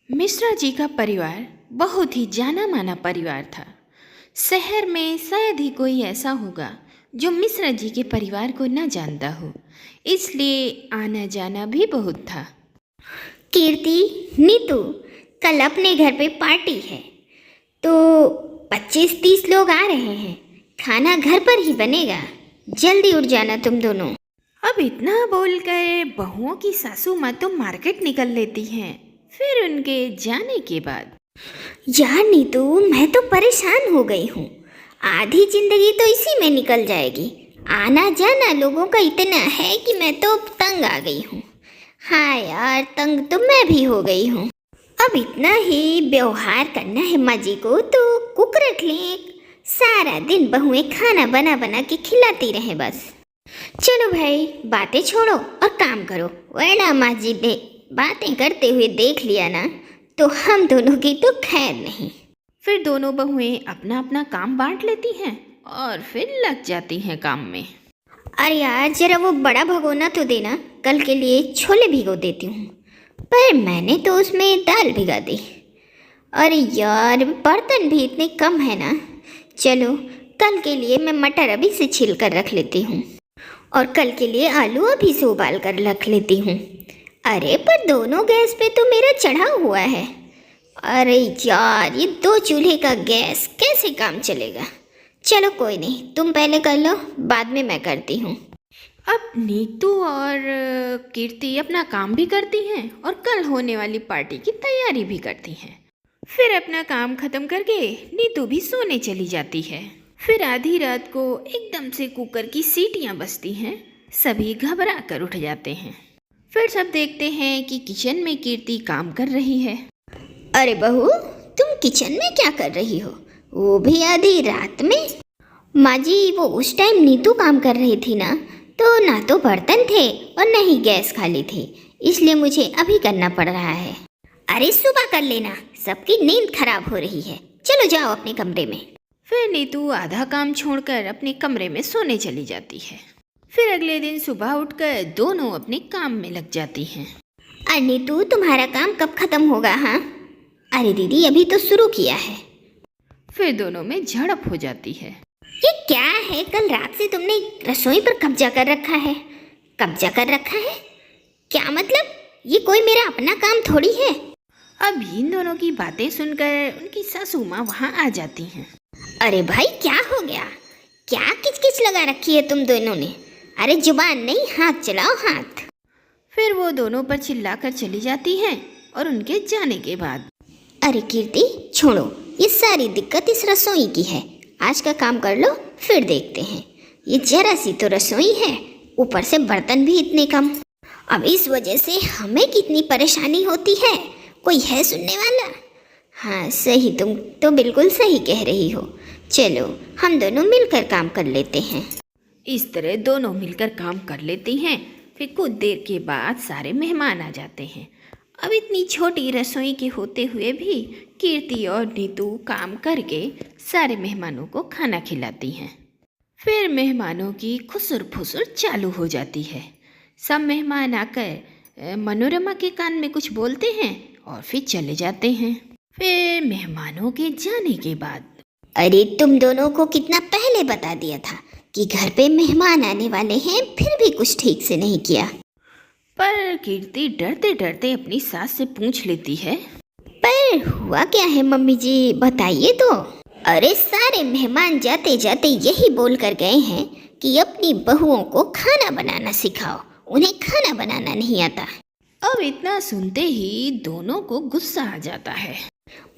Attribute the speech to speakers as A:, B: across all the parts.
A: मिश्रा जी का परिवार बहुत ही जाना माना परिवार था। शहर में शायद ही कोई ऐसा होगा जो मिश्रा जी के परिवार को न जानता हो, इसलिए आना जाना भी बहुत था।
B: कीर्ति, नीतू, कल अपने घर पे पार्टी है तो 25-30 लोग आ रहे हैं। खाना घर पर ही बनेगा, जल्दी उठ जाना तुम दोनों।
A: अब इतना बोलकर बहुओं की सासू माँ तो मार्केट निकल लेती हैं। फिर उनके जाने के बाद
B: यार नीतू, मैं तो परेशान हो गई हूँ। आधी जिंदगी तो इसी में निकल जाएगी। आना जाना लोगों का इतना है कि मैं तो तंग आ गई हूँ। हाँ यार, तंग तो मैं भी हो गई हूँ। अब इतना ही व्यवहार करना है माँ जी को तो कुक रख लें। सारा दिन बहुएं खाना बना बना के खिलाती रहें बस। चलो भाई, बातें छोड़ो और काम करो, वरना माँ जी ने बातें करते हुए देख लिया ना तो हम दोनों की तो खैर नहीं।
A: फिर दोनों बहुएं अपना अपना काम बांट लेती हैं और फिर लग जाती हैं काम में।
B: अरे यार, जरा वो बड़ा भगोना तो देना, कल के लिए छोले भिगो देती हूँ। पर मैंने तो उसमें दाल भिगा दी। अरे यार, बर्तन भी इतने कम है ना। चलो, कल के लिए मैं मटर अभी से छील कर रख लेती हूँ और कल के लिए आलू अभी से उबाल कर रख लेती हूँ। अरे पर दोनों गैस पे तो मेरा चढ़ा हुआ है। अरे यार, ये 2 चूल्हे का गैस कैसे काम चलेगा। चलो कोई नहीं, तुम पहले कर लो, बाद में मैं करती हूँ।
A: अब नीतू और कीर्ति अपना काम भी करती हैं और कल होने वाली पार्टी की तैयारी भी करती हैं। फिर अपना काम खत्म करके नीतू भी सोने चली जाती है। फिर आधी रात को एकदम से कुकर की सीटियां बजती हैं। सभी घबरा कर उठ जाते हैं। फिर सब देखते हैं कि किचन में कीर्ति काम कर रही है।
B: अरे बहू, तुम किचन में क्या कर रही हो, वो भी आधी रात में? माँ जी, वो उस टाइम नीतू काम कर रही थी ना, तो ना तो बर्तन थे और न ही गैस खाली थी, इसलिए मुझे अभी करना पड़ रहा है। अरे सुबह कर लेना, सबकी नींद खराब हो रही है। चलो जाओ अपने कमरे में।
A: फिर नीतू आधा काम छोड़कर अपने कमरे में सोने चली जाती है। फिर अगले दिन सुबह उठकर दोनों अपने काम में लग जाती हैं।
B: अरे नीतू, तुम्हारा काम कब खत्म होगा? हाँ, अरे दीदी, अभी तो शुरू किया है।
A: फिर दोनों में झड़प हो जाती है।
B: ये क्या है, कल रात से तुमने रसोई पर कब्जा कर रखा है। कब्जा कर रखा है क्या मतलब? ये कोई मेरा अपना काम थोड़ी है।
A: अब इन दोनों की बातें सुनकर उनकी सासू माँ वहाँ आ जाती हैं।
B: अरे भाई, क्या हो गया? क्या किचकिच लगा रखी है तुम दोनों ने? अरे जुबान नहीं, हाथ चलाओ, हाथ।
A: फिर वो दोनों पर चिल्लाकर चली जाती हैं और उनके जाने के बाद
B: अरे कीर्ति, छोड़ो, ये सारी दिक्कत इस रसोई की है। आज का काम कर लो, फिर देखते हैं। ये जरा सी तो रसोई है, ऊपर से बर्तन भी इतने कम। अब इस वजह से हमें कितनी परेशानी होती है, कोई है सुनने वाला? हाँ सही, तुम तो बिल्कुल सही कह रही हो। चलो, हम दोनों मिलकर काम कर लेते हैं।
A: इस तरह दोनों मिलकर काम कर लेती हैं। फिर कुछ देर के बाद सारे मेहमान आ जाते हैं। अब इतनी छोटी रसोई के होते हुए भी कीर्ति और नीतू काम करके सारे मेहमानों को खाना खिलाती हैं। फिर मेहमानों की खुसुर फुसुर चालू हो जाती है। सब मेहमान आकर मनोरमा के कान में कुछ बोलते हैं और फिर चले जाते हैं। फिर मेहमानों के जाने के बाद
B: अरे तुम दोनों को कितना पहले बता दिया था कि घर पे मेहमान आने वाले हैं, फिर भी कुछ ठीक से नहीं किया।
A: पर कीर्ति डरते डरते अपनी सास से पूछ लेती है,
B: पर हुआ क्या है मम्मी जी, बताइए तो। अरे सारे मेहमान जाते जाते यही बोल कर गए हैं कि अपनी बहुओं को खाना बनाना सिखाओ, उन्हें खाना बनाना नहीं आता।
A: अब इतना सुनते ही दोनों को गुस्सा आ जाता है।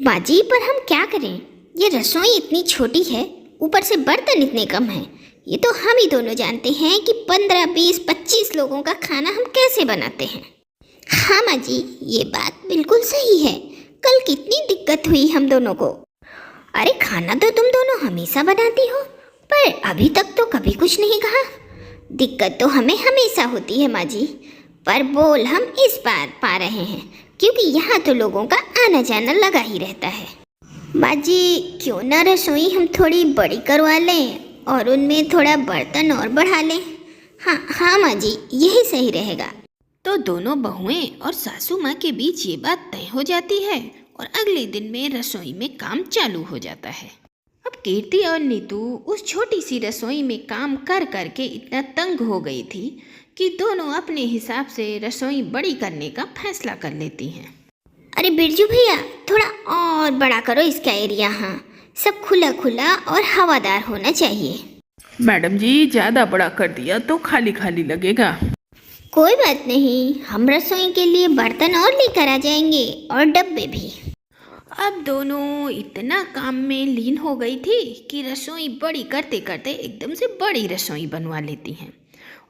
B: बाजी, पर हम क्या करें? ये रसोई इतनी छोटी है, ऊपर से बर्तन इतने कम हैं। ये तो हम ही दोनों जानते हैं कि 15, 20, 25 लोगों का खाना हम कैसे बनाते हैं। हाँ माँ जी, ये बात बिल्कुल सही है। कल कितनी दिक्कत हुई हम दोनों को। अरे खाना तो तुम दोनों हमेशा बनाती हो, पर अभी तक तो कभी कुछ नहीं कहा। दिक्कत तो हमें हमेशा होती है माँ जी, पर बोल हम इस बार पा रहे हैं क्योंकि यहाँ तो लोगों का आना जाना लगा ही रहता है। माँ जी, क्यों ना रसोई हम थोड़ी बड़ी करवा लें और उनमें थोड़ा बर्तन और बढ़ा लें। हाँ हाँ माँ जी, यही सही रहेगा।
A: तो दोनों बहुएं और सासू माँ के बीच ये बात तय हो जाती है और अगले दिन में रसोई में काम चालू हो जाता है। अब कीर्ति और नीतू उस छोटी सी रसोई में काम कर करके इतना तंग हो गई थी कि दोनों अपने हिसाब से रसोई बड़ी करने का फैसला कर लेती हैं।
B: अरे बिरजू भैया, थोड़ा और बड़ा करो इसका एरिया। हाँ, सब खुला खुला और हवादार होना चाहिए।
C: मैडम जी, ज़्यादा बड़ा कर दिया तो खाली खाली लगेगा।
B: कोई बात नहीं, हम रसोई के लिए बर्तन और लेकर आ जाएंगे और डब्बे भी।
A: अब दोनों इतना काम में लीन हो गई थी कि रसोई बड़ी करते करते एकदम से बड़ी रसोई बनवा लेती हैं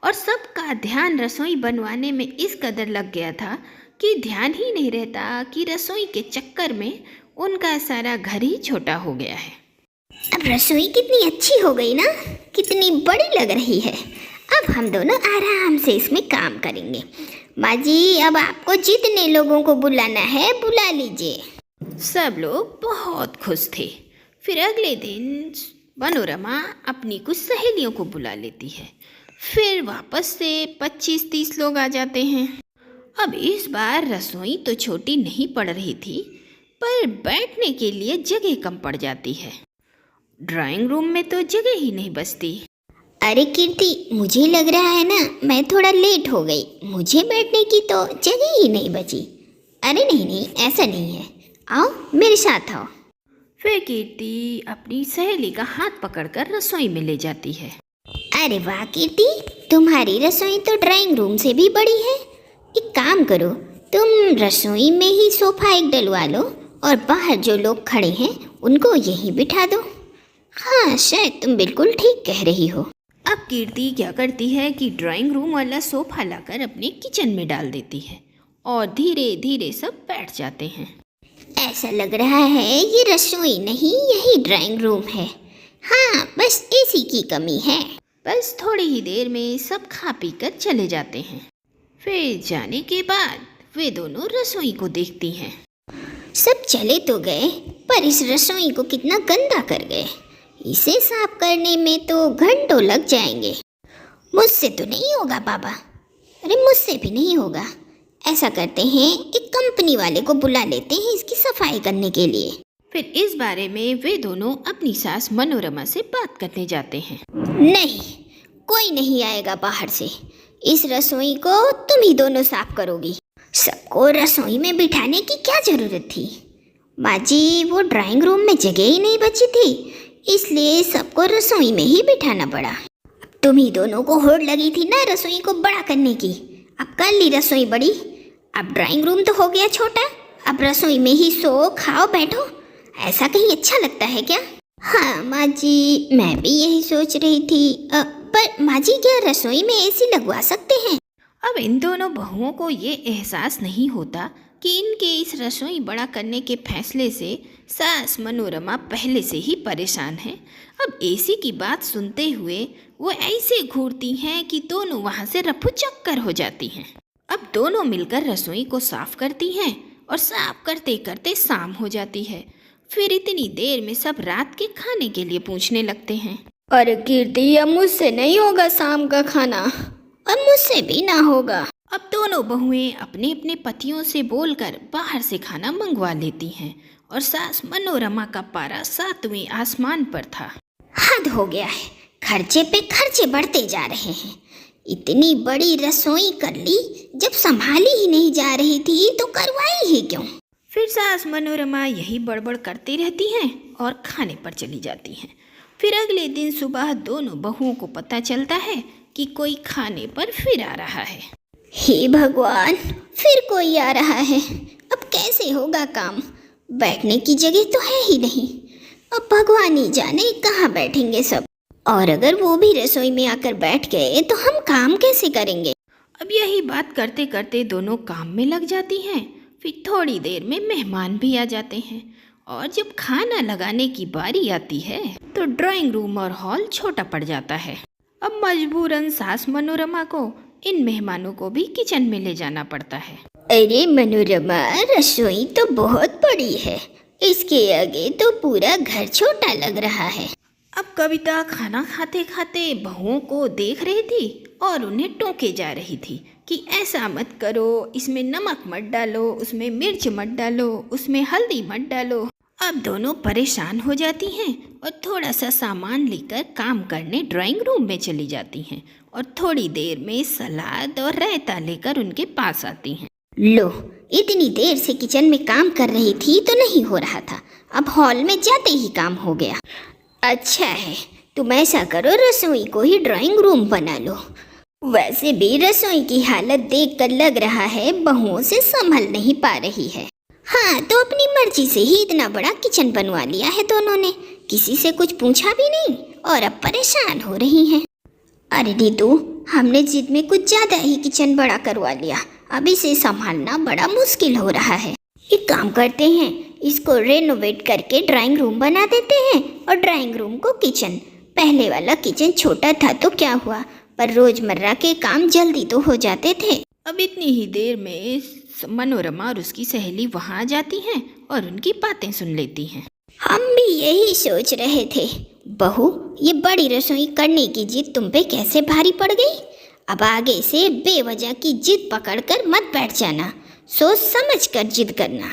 A: और सबका ध्यान रसोई बनवाने में इस कदर लग गया था कि ध्यान ही नहीं रहता कि रसोई के चक्कर में उनका सारा घर ही छोटा हो गया है।
B: अब रसोई कितनी अच्छी हो गई ना, कितनी बड़ी लग रही है। अब हम दोनों आराम से इसमें काम करेंगे। माँ जी, अब आपको जितने लोगों को बुलाना है बुला लीजिए।
A: सब लोग बहुत खुश थे। फिर अगले दिन मनोरमा अपनी कुछ सहेलियों को बुला लेती है। फिर वापस से 25-30 लोग आ जाते हैं। अब इस बार रसोई तो छोटी नहीं पड़ रही थी, पर बैठने के लिए जगह कम पड़ जाती है। ड्राइंग रूम में तो जगह ही नहीं बचती।
B: अरे कीर्ति, मुझे लग रहा है ना मैं थोड़ा लेट हो गई, मुझे बैठने की तो जगह ही नहीं बची। अरे नहीं नहीं, ऐसा नहीं है, आओ मेरे साथ आओ।
A: फिर कीर्ति अपनी सहेली का हाथ पकड़कर रसोई में ले जाती है।
B: अरे वाह कीर्ति, तुम्हारी रसोई तो ड्राइंग रूम से भी बड़ी है। एक काम करो, तुम रसोई में ही सोफा एक डलवा लो और बाहर जो लोग खड़े हैं उनको यहीं बिठा दो। हाँ, शायद तुम बिल्कुल ठीक कह रही हो।
A: अब कीर्ति क्या करती है कि ड्राइंग रूम वाला सोफा लाकर अपने किचन में डाल देती है और धीरे धीरे सब बैठ जाते हैं।
B: ऐसा लग रहा है ये रसोई नहीं, यही ड्राइंग रूम है। हाँ, बस एसी की कमी है।
A: बस थोड़ी ही देर में सब खा पी कर चले जाते हैं। फिर जाने के बाद वे दोनों रसोई को देखती हैं।
B: सब चले तो गए, पर इस रसोई को कितना गंदा कर गए। इसे साफ करने में तो घंटों लग जाएंगे। मुझसे तो नहीं होगा बाबा, अरे मुझसे भी नहीं होगा। ऐसा करते हैं, एक कंपनी वाले को बुला लेते हैं इसकी सफाई करने के लिए।
A: फिर इस बारे में वे दोनों अपनी सास मनोरमा से बात करने जाते हैं।
B: नहीं, कोई नहीं आएगा बाहर से। इस रसोई को तुम ही दोनों साफ करोगी। सबको रसोई में बिठाने की क्या जरूरत थी? माँ जी, वो ड्राइंग रूम में जगह ही नहीं बची थी, इसलिए सबको रसोई में ही बिठाना पड़ा। तुम ही दोनों को होड़ लगी थी ना रसोई को बड़ा करने की। अब कर ली रसोई बड़ी, अब ड्राइंग रूम तो हो गया छोटा, अब रसोई में ही सो खाओ बैठो। ऐसा कहीं अच्छा लगता है क्या? हाँ माँ जी, मैं भी यही सोच रही थी। पर माँ जी, क्या रसोई में एसी लगवा सकते हैं?
A: अब इन दोनों बहुओं को ये एहसास नहीं होता कि इनके इस रसोई बड़ा करने के फैसले से सास मनोरमा पहले से ही परेशान है। अब एसी की बात सुनते हुए वो ऐसे घूरती हैं कि दोनों वहाँ से रफू चक्कर हो जाती हैं। अब दोनों मिलकर रसोई को साफ करती हैं और साफ करते करते शाम हो जाती है। फिर इतनी देर में सब रात के खाने के लिए पूछने लगते हैं।
B: अरे कीर्ति, अब मुझसे नहीं होगा शाम का खाना, अब मुझसे भी ना होगा।
A: अब दोनों बहुएं अपने अपने पतियों से बोलकर बाहर से खाना मंगवा लेती हैं और सास मनोरमा का पारा 7वें आसमान पर था।
B: हद हो गया है, खर्चे पे खर्चे बढ़ते जा रहे हैं। इतनी बड़ी रसोई कर ली, जब संभाली ही नहीं जा रही थी तो करवाई ही क्यों?
A: फिर सास मनोरमा यही बड़बड़ करती रहती हैं और खाने पर चली जाती हैं। फिर अगले दिन सुबह दोनों बहुओं को पता चलता है कि कोई खाने पर फिर आ रहा है।
B: हे भगवान, फिर कोई आ रहा है। अब कैसे होगा काम? बैठने की जगह तो है ही नहीं। अब भगवान ही जाने कहाँ बैठेंगे सब। और अगर वो भी रसोई में आकर बैठ गए तो हम काम कैसे करेंगे?
A: अब यही बात करते करते दोनों काम में लग जाती हैं। फिर थोड़ी देर में मेहमान भी आ जाते हैं और जब खाना लगाने की बारी आती है तो ड्राइंग रूम और हॉल छोटा पड़ जाता है। अब मजबूरन सास मनोरमा को इन मेहमानों को भी किचन में ले जाना पड़ता है।
B: अरे मनोरमा, रसोई तो बहुत बड़ी है, इसके आगे तो पूरा घर छोटा लग रहा है।
A: अब कविता खाना खाते खाते बहुओं को देख रही थी और उन्हें टोके जा रही थी कि ऐसा मत करो, इसमें नमक मत डालो, उसमें मिर्च मत डालो, उसमें हल्दी मत डालो। अब दोनों परेशान हो जाती हैं और थोड़ा सा सामान लेकर काम करने ड्राइंग रूम में चली जाती हैं और थोड़ी देर में सलाद और रायता लेकर उनके पास आती हैं।
B: लो, इतनी देर से किचन में काम कर रही थी तो नहीं हो रहा था, अब हॉल में जाते ही काम हो गया। अच्छा है, तुम ऐसा करो, रसोई को ही ड्राइंग रूम बना लो। वैसे भी रसोई की हालत देखकर लग रहा है बहुओं से संभल नहीं पा रही है। हाँ, तो अपनी मर्जी से ही इतना बड़ा किचन बनवा लिया है दोनों ने, किसी से कुछ पूछा भी नहीं और अब परेशान हो रही हैं। अरे नीतू, हमने जिद में कुछ ज़्यादा ही किचन बड़ा करवा लिया, अब इसे संभालना बड़ा मुश्किल हो रहा है। एक काम करते हैं, इसको रेनोवेट करके ड्राइंग रूम बना देते हैं और ड्राइंग रूम को किचन। पहले वाला किचन छोटा था तो क्या हुआ, पर रोजमर्रा के काम जल्दी तो हो जाते थे।
A: अब इतनी ही देर में मनोरमा और उसकी सहेली वहाँ आ जाती हैं और उनकी बातें सुन लेती हैं।
B: हम भी यही सोच रहे थे। बहू, ये बड़ी रसोई करने की जिद तुम पे कैसे भारी पड़ गई? अब आगे से बेवजह की जिद पकड़कर मत बैठ जाना, सोच समझ कर जिद करना।